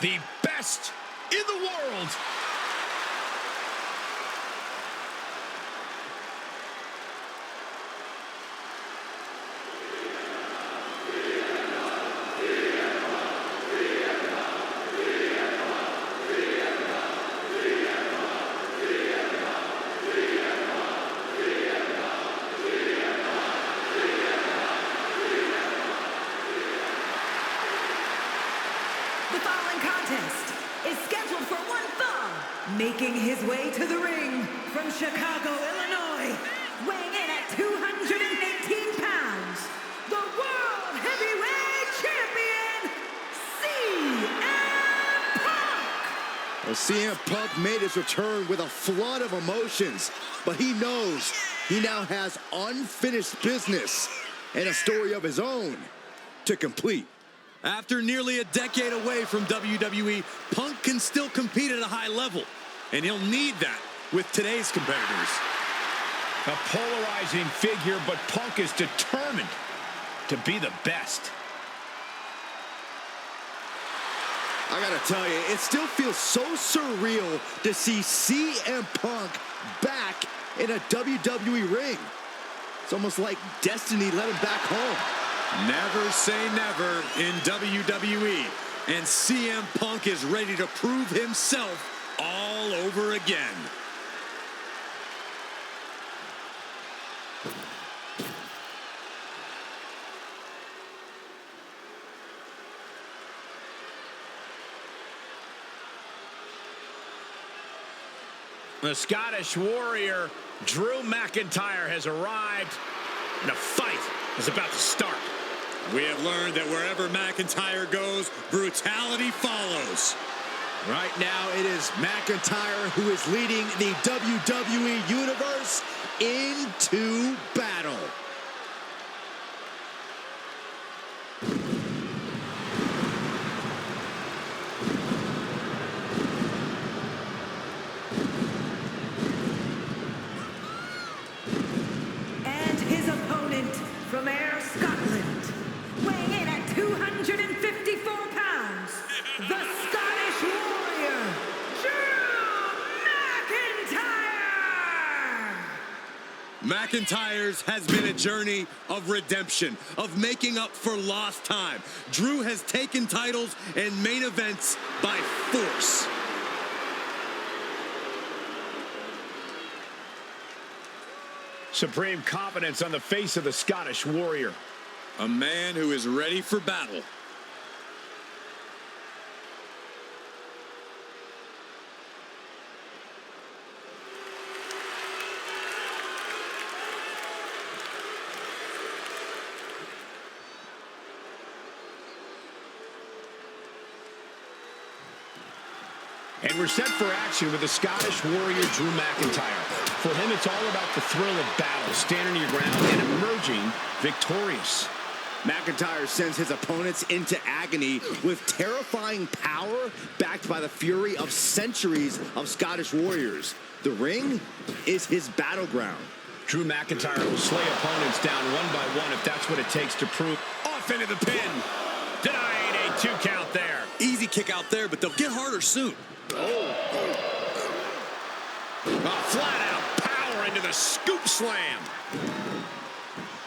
the best in the world. The following contest is scheduled for one fall. Making his way to the ring from Chicago, Illinois, weighing in at 218 pounds, the World Heavyweight Champion, CM Punk! Well, CM Punk made his return with a flood of emotions, but he knows he now has unfinished business and a story of his own to complete. After nearly a decade away from WWE, Punk can still compete at a high level, and he'll need that with today's competitors. A polarizing figure, but Punk is determined to be the best. I gotta tell you, it still feels so surreal to see CM Punk back in a WWE ring. It's almost like destiny led him back home. Never say never in WWE, and CM Punk is ready to prove himself all over again. The Scottish Warrior, Drew McIntyre, has arrived, and a fight is about to start. We have learned that wherever McIntyre goes, brutality follows. Right now, it is McIntyre who is leading the WWE Universe into battle. And his opponent from Ayr, Scotland, weighing in at 254 pounds, the Scottish Warrior, Drew McIntyre! McIntyre's has been a journey of redemption, of making up for lost time. Drew has taken titles and main events by force. Supreme confidence on the face of the Scottish Warrior. A man who is ready for battle. And we're set for action with the Scottish Warrior, Drew McIntyre. For him, it's all about the thrill of battle, standing your ground and emerging victorious. McIntyre sends his opponents into agony with terrifying power backed by the fury of centuries of Scottish warriors. The ring is his battleground. Drew McIntyre will slay opponents down one by one if that's what it takes to prove. Off into the pin. Denying a 2 count there. Easy kick out there, but they'll get harder soon. Flat out power into the scoop slam.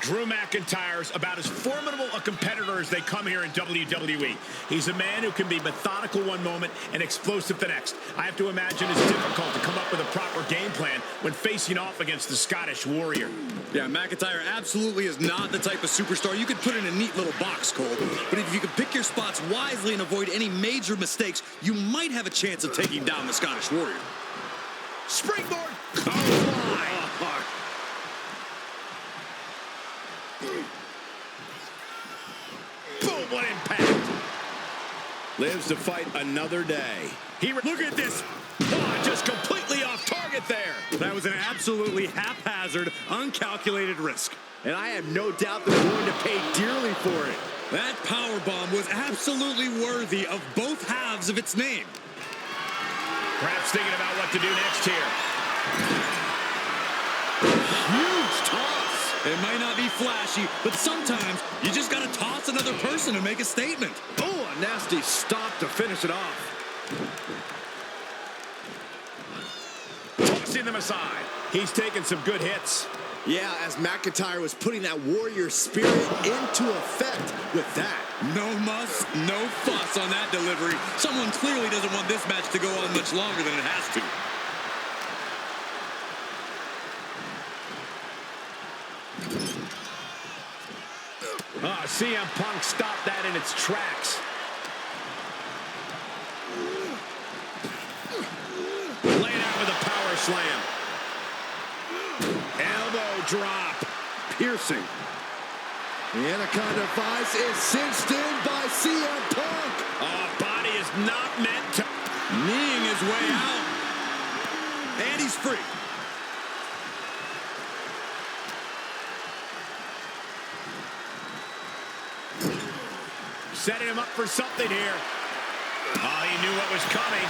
Drew McIntyre's about as formidable a competitor as they come here in WWE. He's a man who can be methodical one moment and explosive the next. I have to imagine it's difficult to come up with a proper game plan when facing off against the Scottish Warrior. Yeah, McIntyre absolutely is not the type of superstar you could put in a neat little box, Cole. But if you can pick your spots wisely and avoid any major mistakes, you might have a chance of taking down the Scottish Warrior. Springboard. Clothesline. Boom, what impact. Lives to fight another day. Look at this. Oh, just completely off target there. That was an absolutely haphazard, uncalculated risk. And I have no doubt they're going to pay dearly for it. That powerbomb was absolutely worthy of both halves of its name. Perhaps thinking about what to do next here. Huge toss. It might not be flashy, but sometimes you just got to toss another person and make a statement. Oh, Oh, a nasty stop to finish it off. Tossing them aside. He's taking some good hits. Yeah, as McIntyre was putting that warrior spirit into effect with that. No muss, no fuss on that delivery. Someone clearly doesn't want this match to go on much longer than it has to. CM Punk stopped that in its tracks. Laid out with a power slam. Elbow drop. Piercing. The Anaconda Vice is cinched in by CM Punk. Body is not meant to. Kneeing his way out. And he's free. Setting him up for something here. Oh, he knew what was coming.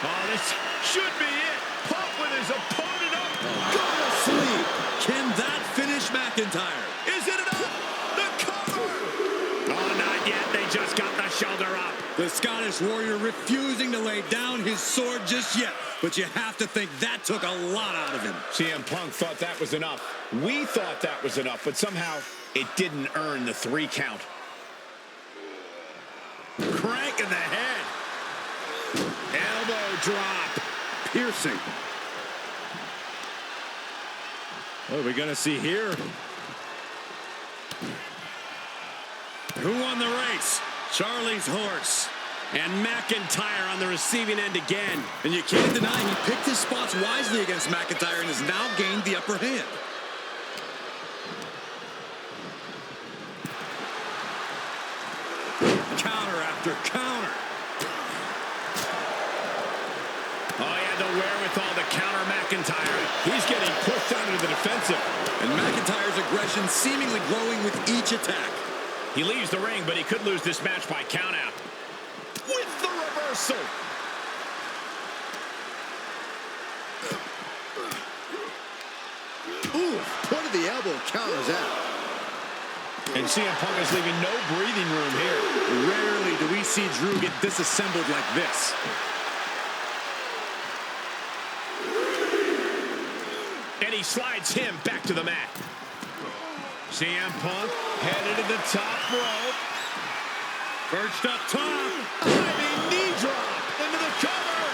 Oh, this should be it. Punk with his opponent up. Go to sleep. Can that finish McIntyre? Is it enough? The cover. Oh, not yet. They just got the shoulder up. The Scottish Warrior refusing to lay down his sword just yet. But you have to think that took a lot out of him. CM Punk thought that was enough. We thought that was enough, but somehow it didn't earn the 3 count. Crank in the head. Elbow drop. Piercing. What are we going to see here? Who won the race? Charlie's horse. And McIntyre on the receiving end again. And you can't deny he picked his spots wisely against McIntyre and has now gained the upper hand. Counter after counter. Oh, yeah, the wherewithal to counter McIntyre. He's getting pushed onto the defensive. And McIntyre's aggression seemingly growing with each attack. He leaves the ring, but he could lose this match by countout. With the reversal. Ooh, point of the elbow counters out. And CM Punk is leaving no breathing room here. Rarely do we see Drew get disassembled like this. And he slides him back to the mat. CM Punk headed to the top rope. Perched up top. Diving knee drop into the cover.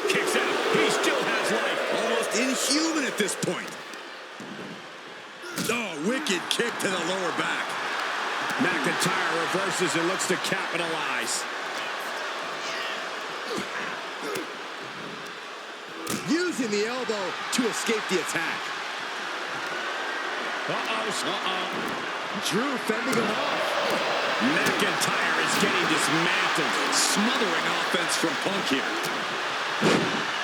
Kicks out. He still has life. Almost inhuman at this point. Oh, wicked kick to the lower back. McIntyre reverses and looks to capitalize. Using the elbow to escape the attack. Drew fending him off. McIntyre is getting dismantled. Smothering offense from Punk here.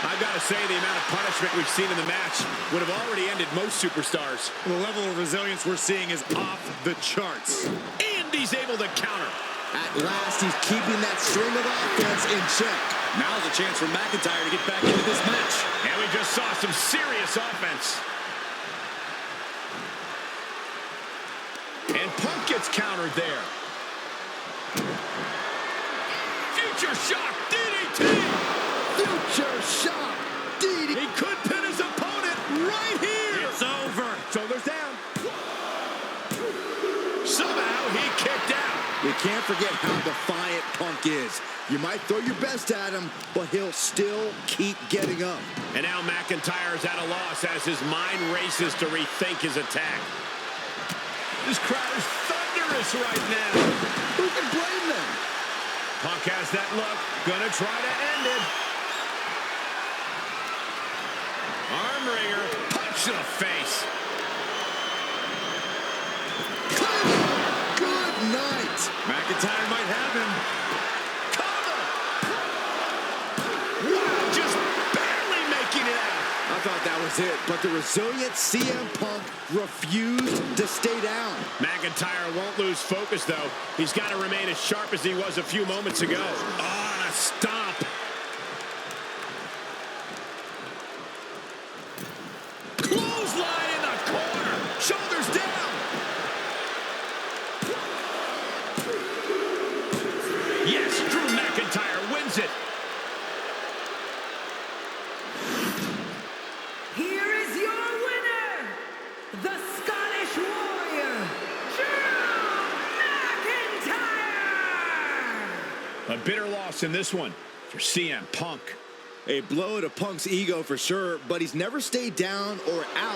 I've got to say, the amount of punishment we've seen in the match would have already ended most superstars. The level of resilience we're seeing is off the charts. And he's able to counter. At last, he's keeping that string of offense in check. Now's a chance for McIntyre to get back into this match. And we just saw some serious offense. And Punk gets countered there. Future shock DDT. Future shock DDT. He could pin his opponent right here. It's over. Shoulders down. Somehow he kicked out. You can't forget how defiant Punk is. You might throw your best at him, but he'll still keep getting up. And now McIntyre's at a loss as his mind races to rethink his attack. This crowd is thunderous right now. Who can blame them? Punk has that look. Gonna try to end it. Arm wringer. Punch to the face. Good night. McIntyre might have him. Cover. Wow, just barely making it out. I thought that was it, but the resilient CM Punk refused to stay down. McIntyre won't lose focus, though. He's got to remain as sharp as he was a few moments ago. Oh, and a stomp. Clothesline in the corner. Shoulders A bitter loss in this one for CM Punk. A blow to Punk's ego for sure, but he's never stayed down or out.